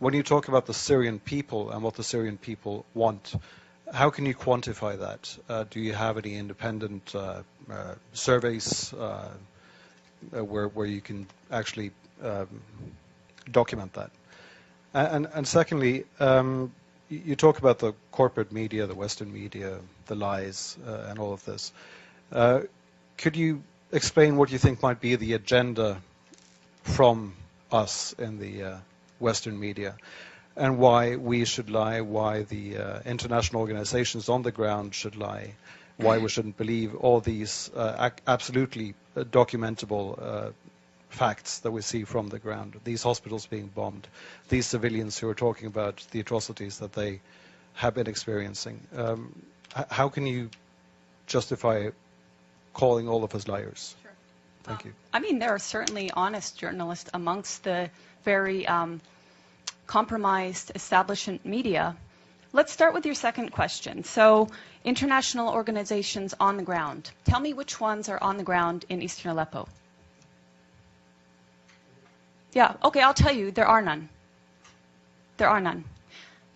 when you talk about the Syrian people and what the Syrian people want, how can you quantify that? Do you have any independent surveys where you can actually document that? And secondly, you talk about the corporate media, the Western media, the lies, and all of this. Could you explain what you think might be the agenda from us in the Western media, and why we should lie, why the international organizations on the ground should lie, why we shouldn't believe all these absolutely documentable facts that we see from the ground, these hospitals being bombed, these civilians who are talking about the atrocities that they have been experiencing. How can you justify calling all of us liars? Sure. Thank you. I mean, there are certainly honest journalists amongst the very compromised establishment media. Let's start with your second question. So, international organizations on the ground. Tell me which ones are on the ground in eastern Aleppo. Yeah, okay, I'll tell you, there are none. There are none.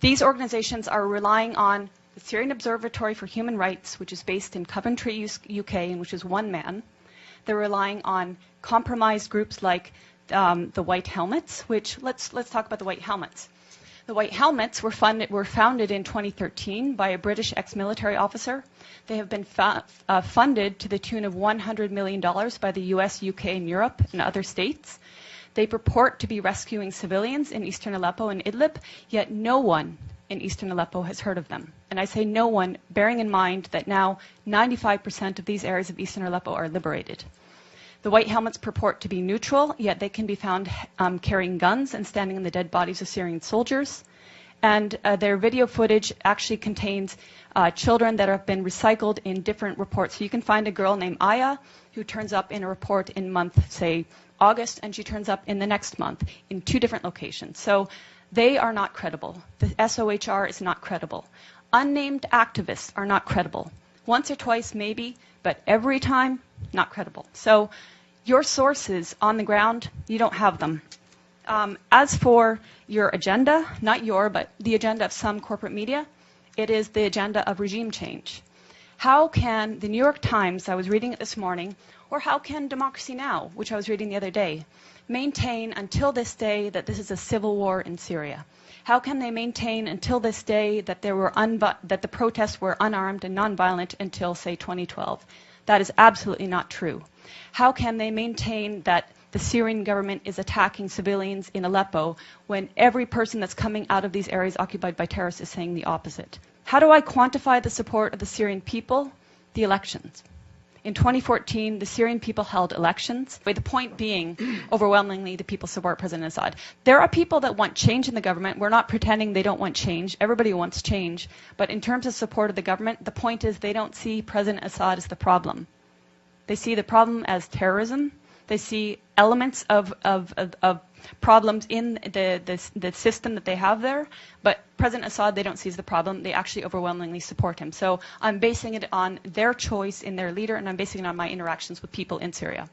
These organizations are relying on the Syrian Observatory for Human Rights, which is based in Coventry, UK, and which is one man. They're relying on compromised groups like the White Helmets, which, let's talk about the White Helmets. The White Helmets were founded in 2013 by a British ex-military officer. They have been funded to the tune of $100 million by the US, UK, and Europe and other states. They purport to be rescuing civilians in eastern Aleppo and Idlib, yet no one in eastern Aleppo has heard of them. And I say no one, bearing in mind that now 95% of these areas of eastern Aleppo are liberated. The White Helmets purport to be neutral, yet they can be found carrying guns and standing on the dead bodies of Syrian soldiers. And their video footage actually contains children that have been recycled in different reports. So you can find a girl named Aya who turns up in a report in month, say, August, and she turns up in the next month in 2 different locations. So they are not credible. The SOHR is not credible. Unnamed activists are not credible. Once or twice, maybe, but every time, not credible. So your sources on the ground, you don't have them. As for your agenda, not your, but the agenda of some corporate media, it is the agenda of regime change. How can the New York Times, I was reading it this morning, or how can Democracy Now!, which I was reading the other day, maintain until this day that this is a civil war in Syria? How can they maintain until this day that that the protests were unarmed and nonviolent until, say, 2012? That is absolutely not true. How can they maintain that the Syrian government is attacking civilians in Aleppo when every person that's coming out of these areas occupied by terrorists is saying the opposite? How do I quantify the support of the Syrian people? The elections. In 2014, the Syrian people held elections, with the point being, overwhelmingly, the people support President Assad. There are people that want change in the government. We're not pretending they don't want change. Everybody wants change. But in terms of support of the government, the point is they don't see President Assad as the problem. They see the problem as terrorism. They see elements of problems in the system that they have there. But President Assad, they don't see as the problem. They actually overwhelmingly support him. So I'm basing it on their choice in their leader, and I'm basing it on my interactions with people in Syria.